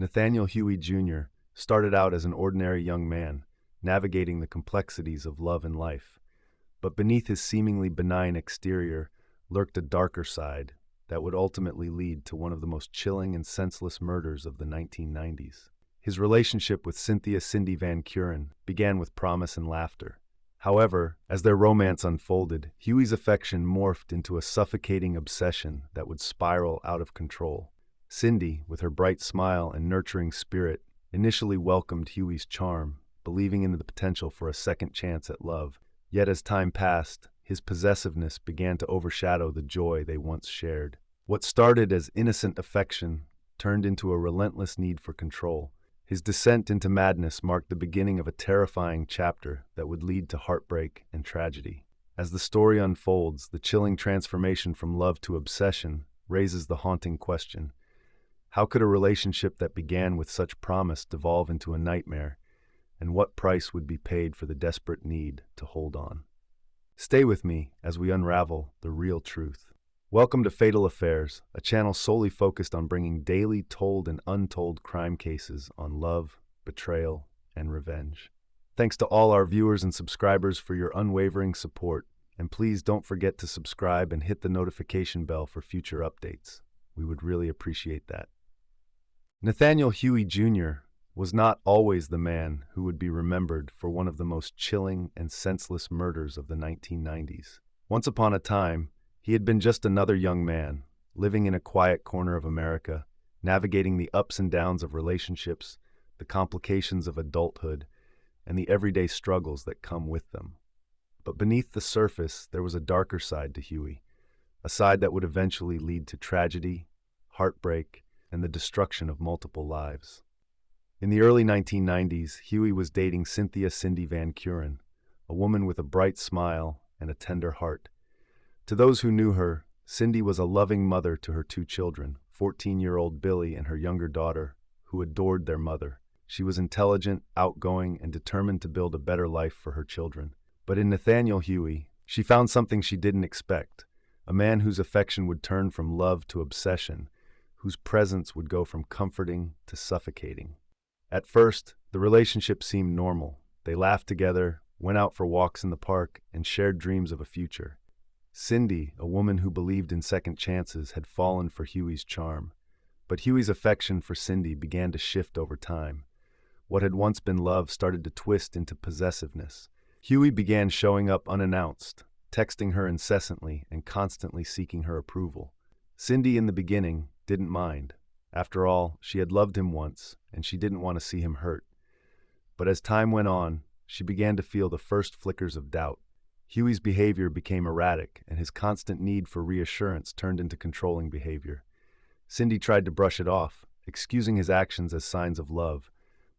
Nathaniel Huey Jr. started out as an ordinary young man, navigating the complexities of love and life. But beneath his seemingly benign exterior lurked a darker side that would ultimately lead to one of the most chilling and senseless murders of the 1990s. His relationship with Cynthia Cindy Van Curen began with promise and laughter. However, as their romance unfolded, Huey's affection morphed into a suffocating obsession that would spiral out of control. Cindy, with her bright smile and nurturing spirit, initially welcomed Huey's charm, believing in the potential for a second chance at love. Yet as time passed, his possessiveness began to overshadow the joy they once shared. What started as innocent affection turned into a relentless need for control. His descent into madness marked the beginning of a terrifying chapter that would lead to heartbreak and tragedy. As the story unfolds, the chilling transformation from love to obsession raises the haunting question: how could a relationship that began with such promise devolve into a nightmare, and what price would be paid for the desperate need to hold on? Stay with me as we unravel the real truth. Welcome to Fatal Affairs, a channel solely focused on bringing daily told and untold crime cases on love, betrayal, and revenge. Thanks to all our viewers and subscribers for your unwavering support, and please don't forget to subscribe and hit the notification bell for future updates. We would really appreciate that. Nathaniel Huey Jr. was not always the man who would be remembered for one of the most chilling and senseless murders of the 1990s. Once upon a time, he had been just another young man, living in a quiet corner of America, navigating the ups and downs of relationships, the complications of adulthood, and the everyday struggles that come with them. But beneath the surface, there was a darker side to Huey, a side that would eventually lead to tragedy, heartbreak, and the destruction of multiple lives. In the early 1990s, Huey was dating Cynthia Cindy Van Curen, a woman with a bright smile and a tender heart. To those who knew her, Cindy was a loving mother to her two children, 14-year-old Billy and her younger daughter, who adored their mother. She was intelligent, outgoing, and determined to build a better life for her children. But in Nathaniel Huey, she found something she didn't expect: a man whose affection would turn from love to obsession, whose presence would go from comforting to suffocating. At first, the relationship seemed normal. They laughed together, went out for walks in the park, and shared dreams of a future. Cindy, a woman who believed in second chances, had fallen for Huey's charm. But Huey's affection for Cindy began to shift over time. What had once been love started to twist into possessiveness. Huey began showing up unannounced, texting her incessantly and constantly seeking her approval. Cindy, in the beginning, didn't mind. After all, she had loved him once, and she didn't want to see him hurt. But as time went on, she began to feel the first flickers of doubt. Huey's behavior became erratic, and his constant need for reassurance turned into controlling behavior. Cindy tried to brush it off, excusing his actions as signs of love,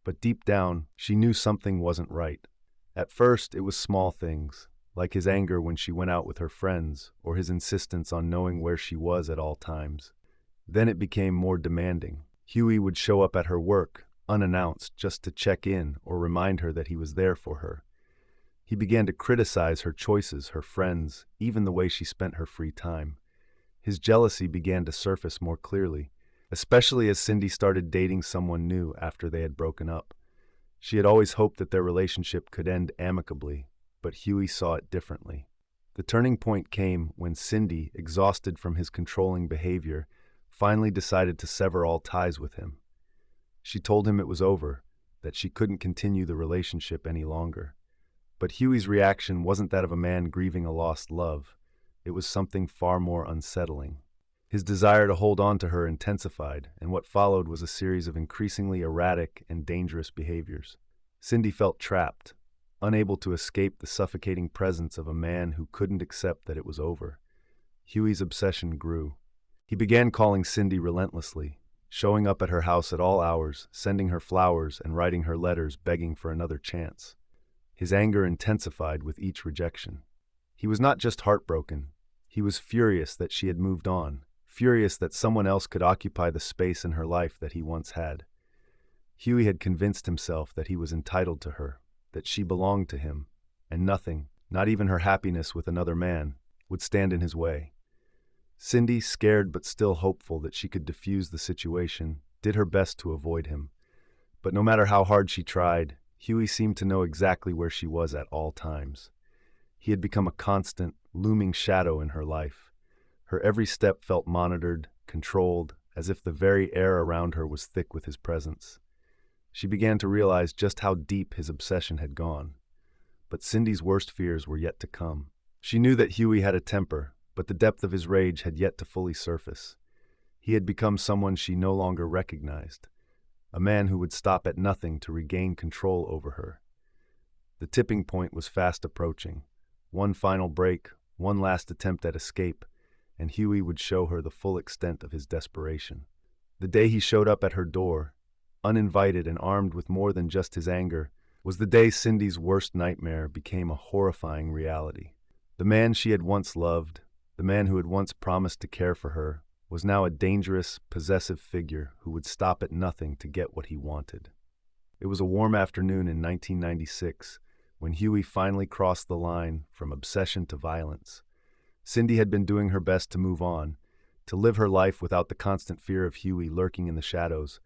but deep down, she knew something wasn't right. At first, it was small things, like his anger when she went out with her friends, or his insistence on knowing where she was at all times. Then it became more demanding. Huey would show up at her work, unannounced, just to check in or remind her that he was there for her. He began to criticize her choices, her friends, even the way she spent her free time. His jealousy began to surface more clearly, especially as Cindy started dating someone new after they had broken up. She had always hoped that their relationship could end amicably, but Huey saw it differently. The turning point came when Cindy, exhausted from his controlling behavior, finally decided to sever all ties with him. She told him it was over, that she couldn't continue the relationship any longer. But Huey's reaction wasn't that of a man grieving a lost love. It was something far more unsettling. His desire to hold on to her intensified, and what followed was a series of increasingly erratic and dangerous behaviors. Cindy felt trapped, unable to escape the suffocating presence of a man who couldn't accept that it was over. Huey's obsession grew. He began calling Cindy relentlessly, showing up at her house at all hours, sending her flowers and writing her letters begging for another chance. His anger intensified with each rejection. He was not just heartbroken. He was furious that she had moved on, furious that someone else could occupy the space in her life that he once had. Huey had convinced himself that he was entitled to her, that she belonged to him, and nothing, not even her happiness with another man, would stand in his way. Cindy, scared but still hopeful that she could defuse the situation, did her best to avoid him. But no matter how hard she tried, Huey seemed to know exactly where she was at all times. He had become a constant, looming shadow in her life. Her every step felt monitored, controlled, as if the very air around her was thick with his presence. She began to realize just how deep his obsession had gone. But Cindy's worst fears were yet to come. She knew that Huey had a temper, but the depth of his rage had yet to fully surface. He had become someone she no longer recognized, a man who would stop at nothing to regain control over her. The tipping point was fast approaching. One final break, one last attempt at escape, and Huey would show her the full extent of his desperation. The day he showed up at her door, uninvited and armed with more than just his anger, was the day Cindy's worst nightmare became a horrifying reality. The man she had once loved, the man who had once promised to care for her, was now a dangerous, possessive figure who would stop at nothing to get what he wanted. It was a warm afternoon in 1996 when Huey finally crossed the line from obsession to violence. Cindy had been doing her best to move on, to live her life without the constant fear of Huey lurking in the shadows,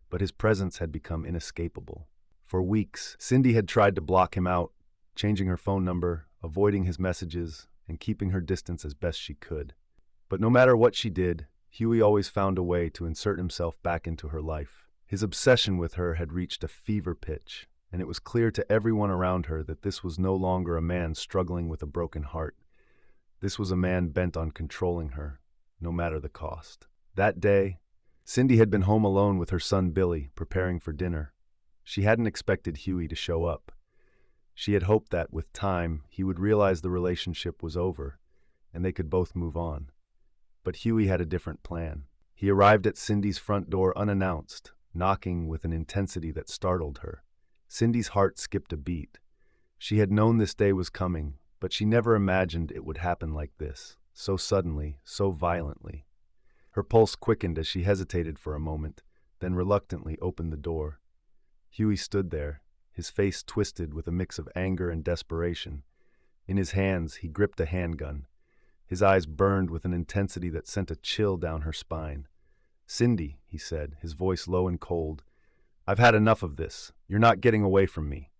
but his presence had become inescapable. For weeks, Cindy had tried to block him out, changing her phone number, avoiding his messages, and keeping her distance as best she could. But no matter what she did, Huey always found a way to insert himself back into her life. His obsession with her had reached a fever pitch, and it was clear to everyone around her that this was no longer a man struggling with a broken heart. This was a man bent on controlling her, no matter the cost. That day, Cindy had been home alone with her son Billy, preparing for dinner. She hadn't expected Huey to show up. She had hoped that, with time, he would realize the relationship was over, and they could both move on. But Huey had a different plan. He arrived at Cindy's front door unannounced, knocking with an intensity that startled her. Cindy's heart skipped a beat. She had known this day was coming, but she never imagined it would happen like this, so suddenly, so violently. Her pulse quickened as she hesitated for a moment, then reluctantly opened the door. Huey stood there, his face twisted with a mix of anger and desperation. In his hands, he gripped a handgun. His eyes burned with an intensity that sent a chill down her spine. "Cindy," he said, his voice low and cold, "I've had enough of this. You're not getting away from me."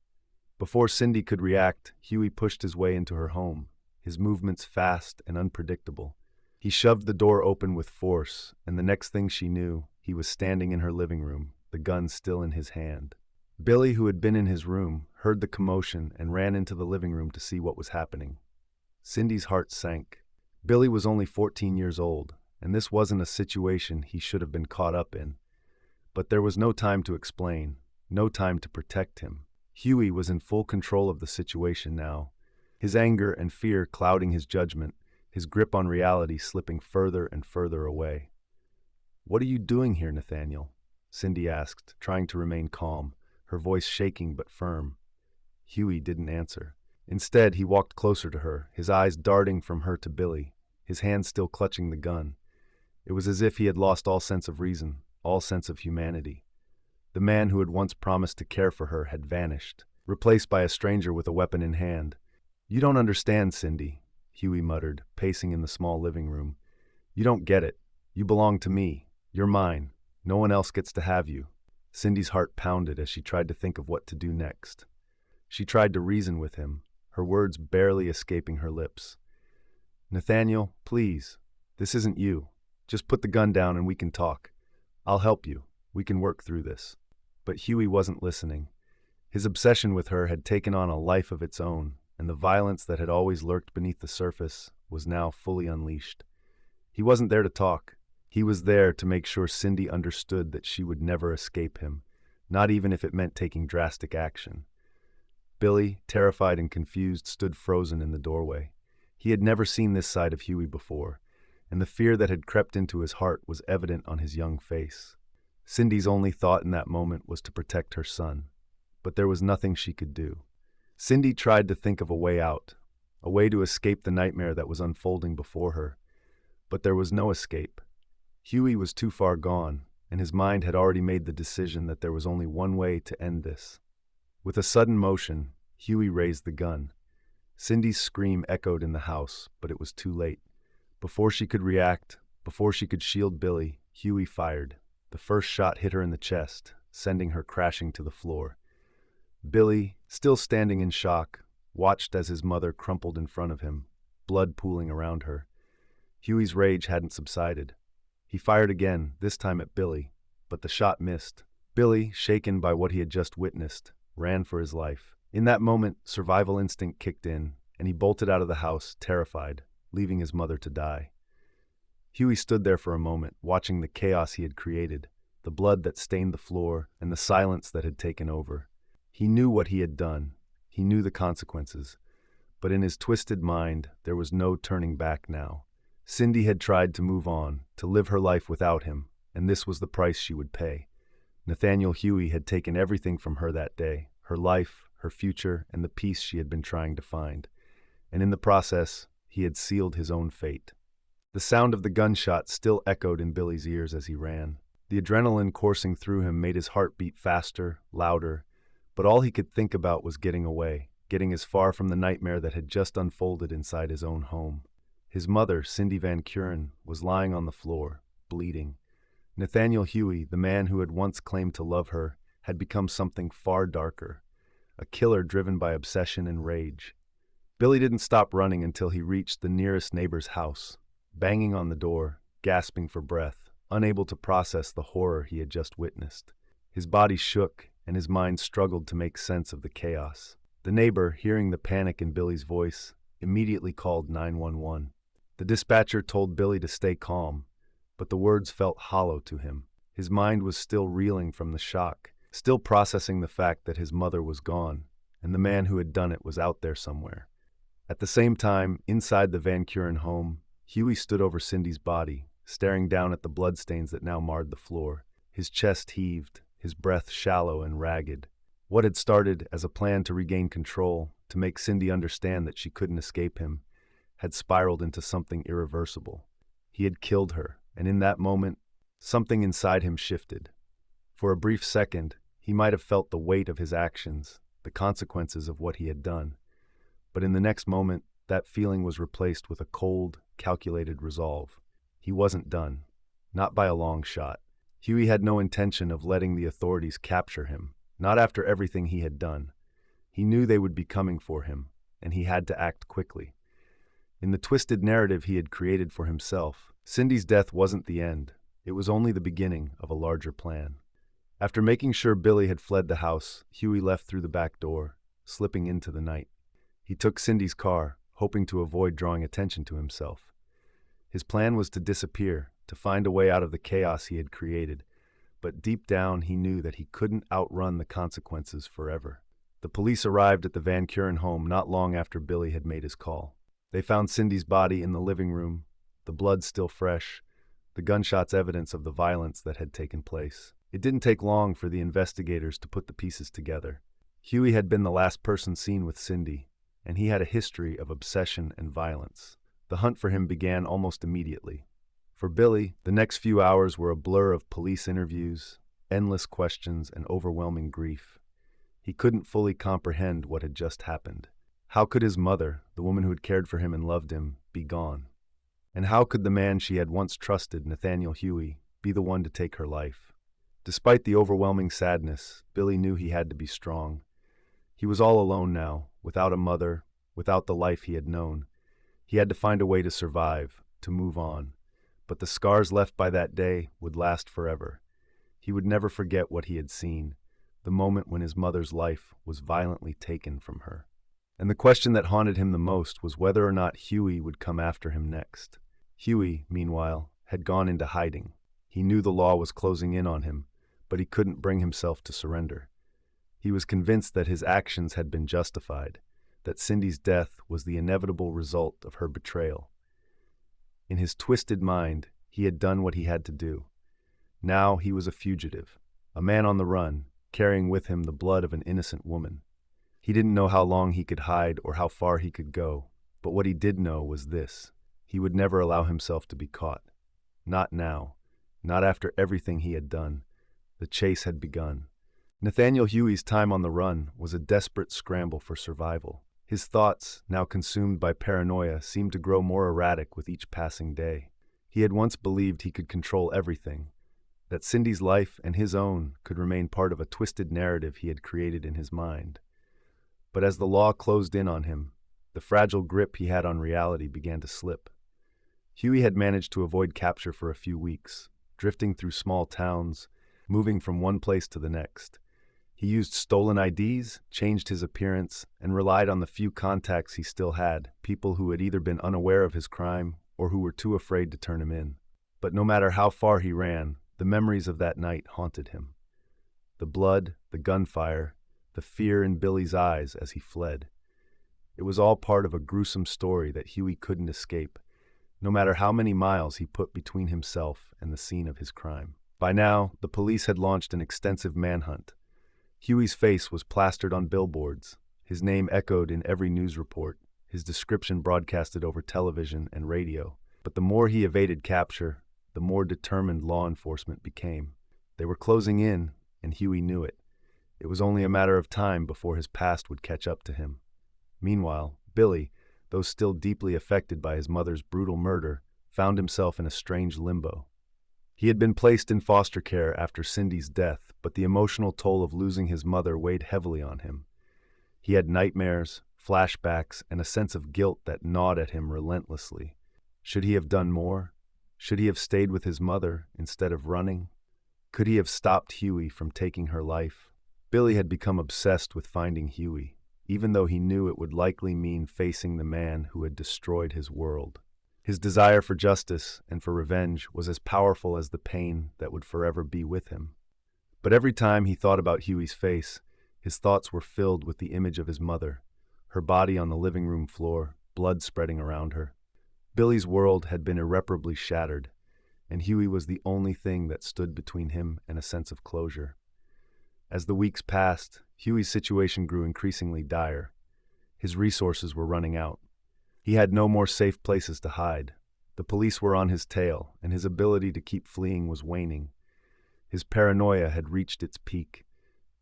Before Cindy could react, Huey pushed his way into her home, his movements fast and unpredictable. He shoved the door open with force, and the next thing she knew, he was standing in her living room, the gun still in his hand. Billy, who had been in his room, heard the commotion and ran into the living room to see what was happening. Cindy's heart sank. Billy was only 14 years old, and this wasn't a situation he should have been caught up in. But there was no time to explain, no time to protect him. Huey was in full control of the situation now, his anger and fear clouding his judgment, his grip on reality slipping further and further away. "What are you doing here, Nathaniel?" Cindy asked, trying to remain calm, her voice shaking but firm. Huey didn't answer. Instead, he walked closer to her, his eyes darting from her to Billy, his hand still clutching the gun. It was as if he had lost all sense of reason, all sense of humanity. The man who had once promised to care for her had vanished, replaced by a stranger with a weapon in hand. "You don't understand, Cindy," Huey muttered, pacing in the small living room. "You don't get it. You belong to me. You're mine. No one else gets to have you." Cindy's heart pounded as she tried to think of what to do next. She tried to reason with him, her words barely escaping her lips. "Nathaniel, please. This isn't you. Just put the gun down and we can talk. I'll help you. We can work through this." But Huey wasn't listening. His obsession with her had taken on a life of its own, and the violence that had always lurked beneath the surface was now fully unleashed. He wasn't there to talk. He was there to make sure Cindy understood that she would never escape him, not even if it meant taking drastic action. Billy, terrified and confused, stood frozen in the doorway. He had never seen this side of Huey before, and the fear that had crept into his heart was evident on his young face. Cindy's only thought in that moment was to protect her son, but there was nothing she could do. Cindy tried to think of a way out, a way to escape the nightmare that was unfolding before her, but there was no escape. Huey was too far gone, and his mind had already made the decision that there was only one way to end this. With a sudden motion, Huey raised the gun. Cindy's scream echoed in the house, but it was too late. Before she could react, before she could shield Billy, Huey fired. The first shot hit her in the chest, sending her crashing to the floor. Billy, still standing in shock, watched as his mother crumpled in front of him, blood pooling around her. Huey's rage hadn't subsided. He fired again, this time at Billy, but the shot missed. Billy, shaken by what he had just witnessed, ran for his life. In that moment, survival instinct kicked in, and he bolted out of the house, terrified, leaving his mother to die. Huey stood there for a moment, watching the chaos he had created, the blood that stained the floor, and the silence that had taken over. He knew what he had done. He knew the consequences. But in his twisted mind, there was no turning back now. Cindy had tried to move on, to live her life without him, and this was the price she would pay. Nathaniel Huey had taken everything from her that day, her life, her future, and the peace she had been trying to find. And in the process, he had sealed his own fate. The sound of the gunshot still echoed in Billy's ears as he ran. The adrenaline coursing through him made his heart beat faster, louder, but all he could think about was getting away, getting as far from the nightmare that had just unfolded inside his own home. His mother, Cindy Van Kuren, was lying on the floor, bleeding. Nathaniel Huey, the man who had once claimed to love her, had become something far darker, a killer driven by obsession and rage. Billy didn't stop running until he reached the nearest neighbor's house, banging on the door, gasping for breath, unable to process the horror he had just witnessed. His body shook, and his mind struggled to make sense of the chaos. The neighbor, hearing the panic in Billy's voice, immediately called 911. The dispatcher told Billy to stay calm, but the words felt hollow to him. His mind was still reeling from the shock, still processing the fact that his mother was gone, and the man who had done it was out there somewhere. At the same time, inside the Van Kuren home, Huey stood over Cindy's body, staring down at the bloodstains that now marred the floor. His chest heaved, his breath shallow and ragged. What had started as a plan to regain control, to make Cindy understand that she couldn't escape him, had spiraled into something irreversible. He had killed her, and in that moment, something inside him shifted. For a brief second, he might have felt the weight of his actions, the consequences of what he had done. But in the next moment, that feeling was replaced with a cold, calculated resolve. He wasn't done. Not by a long shot. Huey had no intention of letting the authorities capture him, not after everything he had done. He knew they would be coming for him, and he had to act quickly. In the twisted narrative he had created for himself, Cindy's death wasn't the end. It was only the beginning of a larger plan. After making sure Billy had fled the house, Huey left through the back door, slipping into the night. He took Cindy's car, hoping to avoid drawing attention to himself. His plan was to disappear, to find a way out of the chaos he had created, but deep down he knew that he couldn't outrun the consequences forever. The police arrived at the Van Kuren home not long after Billy had made his call. They found Cindy's body in the living room, the blood still fresh, the gunshots evidence of the violence that had taken place. It didn't take long for the investigators to put the pieces together. Huey had been the last person seen with Cindy, and he had a history of obsession and violence. The hunt for him began almost immediately. For Billy, the next few hours were a blur of police interviews, endless questions, and overwhelming grief. He couldn't fully comprehend what had just happened. How could his mother, the woman who had cared for him and loved him, be gone? And how could the man she had once trusted, Nathaniel Huey, be the one to take her life? Despite the overwhelming sadness, Billy knew he had to be strong. He was all alone now, without a mother, without the life he had known. He had to find a way to survive, to move on. But the scars left by that day would last forever. He would never forget what he had seen, the moment when his mother's life was violently taken from her. And the question that haunted him the most was whether or not Huey would come after him next. Huey, meanwhile, had gone into hiding. He knew the law was closing in on him, but he couldn't bring himself to surrender. He was convinced that his actions had been justified, that Cindy's death was the inevitable result of her betrayal. In his twisted mind, he had done what he had to do. Now he was a fugitive, a man on the run, carrying with him the blood of an innocent woman. He didn't know how long he could hide or how far he could go, but what he did know was this: he would never allow himself to be caught. Not now. Not after everything he had done. The chase had begun. Nathaniel Huey's time on the run was a desperate scramble for survival. His thoughts, now consumed by paranoia, seemed to grow more erratic with each passing day. He had once believed he could control everything, that Cindy's life and his own could remain part of a twisted narrative he had created in his mind. But as the law closed in on him, the fragile grip he had on reality began to slip. Huey had managed to avoid capture for a few weeks, drifting through small towns, moving from one place to the next. He used stolen IDs, changed his appearance, and relied on the few contacts he still had, people who had either been unaware of his crime or who were too afraid to turn him in. But no matter how far he ran, the memories of that night haunted him. The blood, the gunfire, the fear in Billy's eyes as he fled. It was all part of a gruesome story that Huey couldn't escape, no matter how many miles he put between himself and the scene of his crime. By now, the police had launched an extensive manhunt. Huey's face was plastered on billboards, his name echoed in every news report, his description broadcasted over television and radio. But the more he evaded capture, the more determined law enforcement became. They were closing in, and Huey knew it. It was only a matter of time before his past would catch up to him. Meanwhile, Billy, though still deeply affected by his mother's brutal murder, found himself in a strange limbo. He had been placed in foster care after Cindy's death, but the emotional toll of losing his mother weighed heavily on him. He had nightmares, flashbacks, and a sense of guilt that gnawed at him relentlessly. Should he have done more? Should he have stayed with his mother instead of running? Could he have stopped Huey from taking her life? Billy had become obsessed with finding Huey, even though he knew it would likely mean facing the man who had destroyed his world. His desire for justice and for revenge was as powerful as the pain that would forever be with him. But every time he thought about Huey's face, his thoughts were filled with the image of his mother, her body on the living room floor, blood spreading around her. Billy's world had been irreparably shattered, and Huey was the only thing that stood between him and a sense of closure. As the weeks passed, Huey's situation grew increasingly dire. His resources were running out. He had no more safe places to hide. The police were on his tail, and his ability to keep fleeing was waning. His paranoia had reached its peak.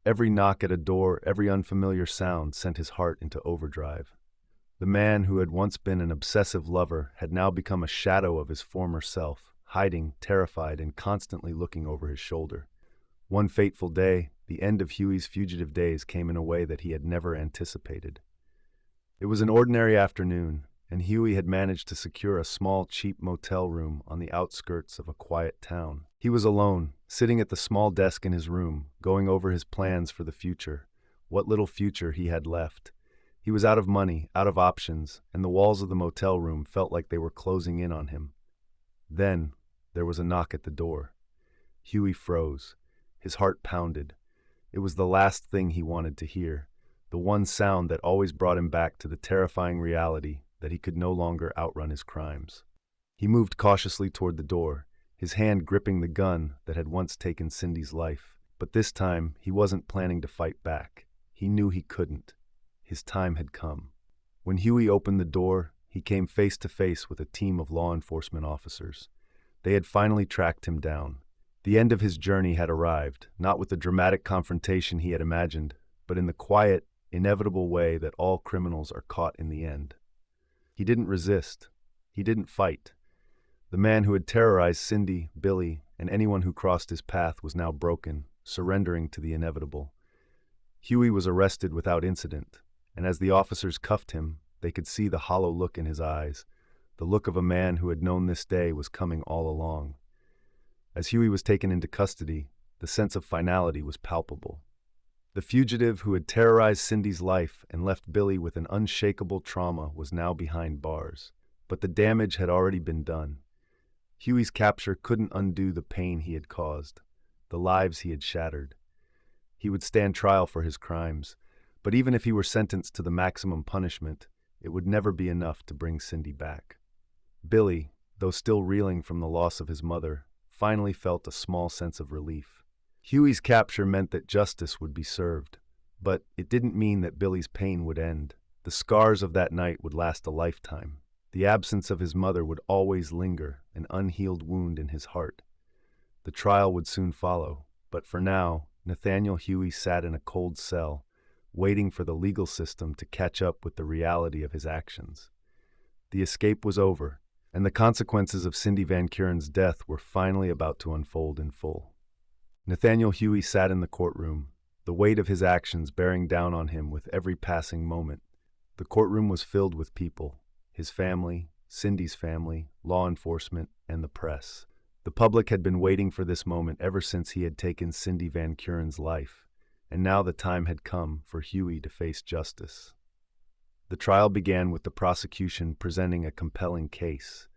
Every knock at a door, every unfamiliar sound sent his heart into overdrive. The man who had once been an obsessive lover had now become a shadow of his former self, hiding, terrified, and constantly looking over his shoulder. One fateful day, the end of Huey's fugitive days came in a way that he had never anticipated. It was an ordinary afternoon, and Huey had managed to secure a small, cheap motel room on the outskirts of a quiet town. He was alone, sitting at the small desk in his room, going over his plans for the future, what little future he had left. He was out of money, out of options, and the walls of the motel room felt like they were closing in on him. Then, there was a knock at the door. Huey froze. His heart pounded. It was the last thing he wanted to hear, the one sound that always brought him back to the terrifying reality that he could no longer outrun his crimes. He moved cautiously toward the door, his hand gripping the gun that had once taken Cindy's life. But this time, he wasn't planning to fight back. He knew he couldn't. His time had come. When Huey opened the door, he came face to face with a team of law enforcement officers. They had finally tracked him down. The end of his journey had arrived, not with the dramatic confrontation he had imagined, but in the quiet, inevitable way that all criminals are caught in the end. He didn't resist. He didn't fight. The man who had terrorized Cindy, Billy, and anyone who crossed his path was now broken, surrendering to the inevitable. Huey was arrested without incident, and as the officers cuffed him, they could see the hollow look in his eyes, the look of a man who had known this day was coming all along. As Huey was taken into custody, the sense of finality was palpable. The fugitive who had terrorized Cindy's life and left Billy with an unshakable trauma was now behind bars. But the damage had already been done. Huey's capture couldn't undo the pain he had caused, the lives he had shattered. He would stand trial for his crimes, but even if he were sentenced to the maximum punishment, it would never be enough to bring Cindy back. Billy, though still reeling from the loss of his mother, finally felt a small sense of relief. Huey's capture meant that justice would be served, but it didn't mean that Billy's pain would end. The scars of that night would last a lifetime. The absence of his mother would always linger, an unhealed wound in his heart. The trial would soon follow, but for now, Nathaniel Huey sat in a cold cell, waiting for the legal system to catch up with the reality of his actions. The escape was over, and the consequences of Cindy Van Kuren's death were finally about to unfold in full. Nathaniel Huey sat in the courtroom, the weight of his actions bearing down on him with every passing moment. The courtroom was filled with people: his family, Cindy's family, law enforcement, and the press. The public had been waiting for this moment ever since he had taken Cindy Van Kuren's life, and now the time had come for Huey to face justice. The trial began with the prosecution presenting a compelling case.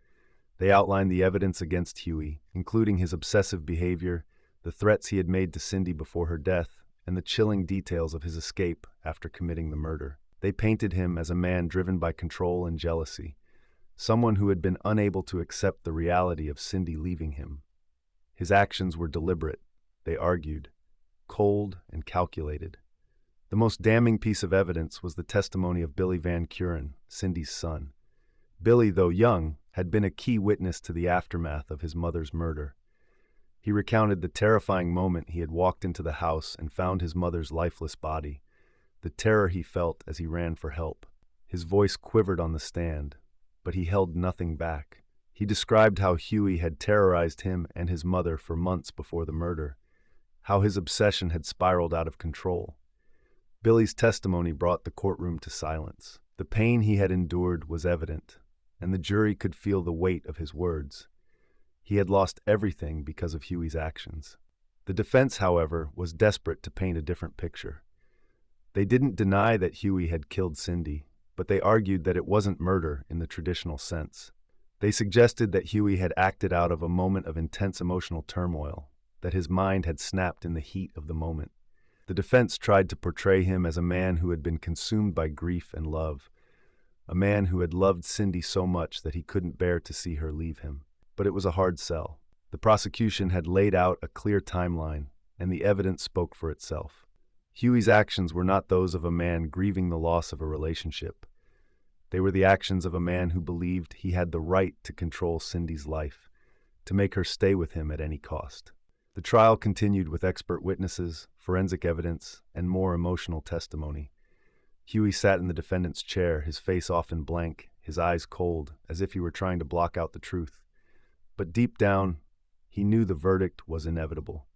They outlined the evidence against Huey, including his obsessive behavior, the threats he had made to Cindy before her death, and the chilling details of his escape after committing the murder. They painted him as a man driven by control and jealousy, someone who had been unable to accept the reality of Cindy leaving him. His actions were deliberate, they argued, cold and calculated. The most damning piece of evidence was the testimony of Billy Van Kuren, Cindy's son. Billy, though young, had been a key witness to the aftermath of his mother's murder. He recounted the terrifying moment he had walked into the house and found his mother's lifeless body, the terror he felt as he ran for help. His voice quivered on the stand, but he held nothing back. He described how Huey had terrorized him and his mother for months before the murder, how his obsession had spiraled out of control. Billy's testimony brought the courtroom to silence. The pain he had endured was evident, and the jury could feel the weight of his words. He had lost everything because of Huey's actions. The defense, however, was desperate to paint a different picture. They didn't deny that Huey had killed Cindy, but they argued that it wasn't murder in the traditional sense. They suggested that Huey had acted out of a moment of intense emotional turmoil, that his mind had snapped in the heat of the moment. The defense tried to portray him as a man who had been consumed by grief and love, a man who had loved Cindy so much that he couldn't bear to see her leave him. But it was a hard sell. The prosecution had laid out a clear timeline, and the evidence spoke for itself. Huey's actions were not those of a man grieving the loss of a relationship. They were the actions of a man who believed he had the right to control Cindy's life, to make her stay with him at any cost. The trial continued with expert witnesses, forensic evidence, and more emotional testimony. Huey sat in the defendant's chair, his face often blank, his eyes cold, as if he were trying to block out the truth. But deep down, he knew the verdict was inevitable.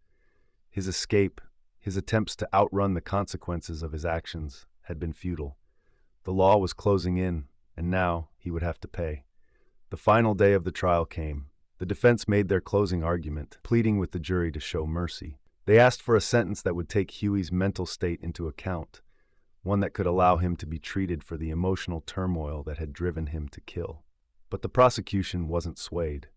His escape, his attempts to outrun the consequences of his actions, had been futile. The law was closing in, and now he would have to pay. The final day of the trial came. The defense made their closing argument, pleading with the jury to show mercy. They asked for a sentence that would take Huey's mental state into account, one that could allow him to be treated for the emotional turmoil that had driven him to kill. But the prosecution wasn't swayed.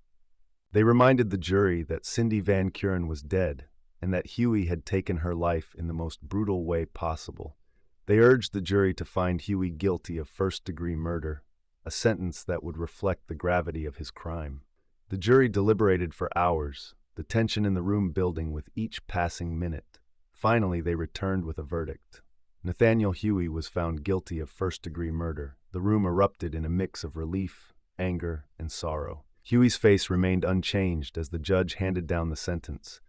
They reminded the jury that Cindy Van Kuren was dead and that Huey had taken her life in the most brutal way possible. They urged the jury to find Huey guilty of first-degree murder, a sentence that would reflect the gravity of his crime. The jury deliberated for hours, the tension in the room building with each passing minute. Finally, they returned with a verdict. Nathaniel Huey was found guilty of first-degree murder. The room erupted in a mix of relief, anger, and sorrow. Huey's face remained unchanged as the judge handed down the sentence: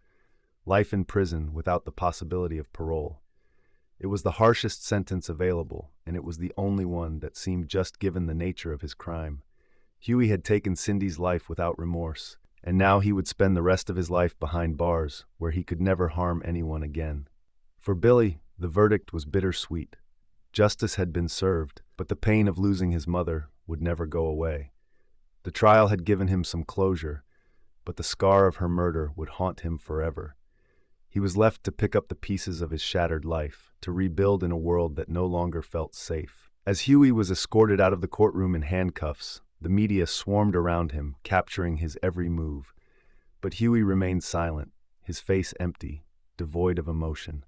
life in prison without the possibility of parole. It was the harshest sentence available, and it was the only one that seemed just given the nature of his crime. Huey had taken Cindy's life without remorse, and now he would spend the rest of his life behind bars, where he could never harm anyone again. For Billy, the verdict was bittersweet. Justice had been served, but the pain of losing his mother would never go away. The trial had given him some closure, but the scar of her murder would haunt him forever. He was left to pick up the pieces of his shattered life, to rebuild in a world that no longer felt safe. As Huey was escorted out of the courtroom in handcuffs, the media swarmed around him, capturing his every move. But Huey remained silent, his face empty, devoid of emotion.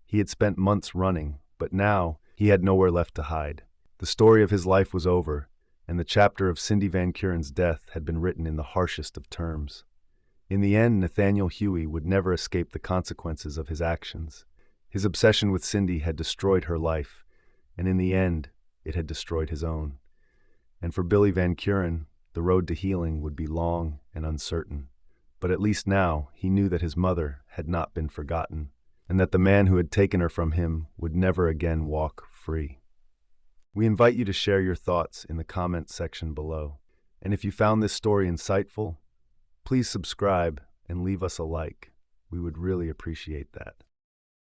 He had spent months running, but now he had nowhere left to hide. The story of his life was over, and the chapter of Cindy Van Kuren's death had been written in the harshest of terms. In the end, Nathaniel Huey would never escape the consequences of his actions. His obsession with Cindy had destroyed her life, and in the end, it had destroyed his own. And for Billy Van Kuren, the road to healing would be long and uncertain. But at least now, he knew that his mother had not been forgotten, and that the man who had taken her from him would never again walk free. We invite you to share your thoughts in the comments section below. And if you found this story insightful, please subscribe and leave us a like. We would really appreciate that.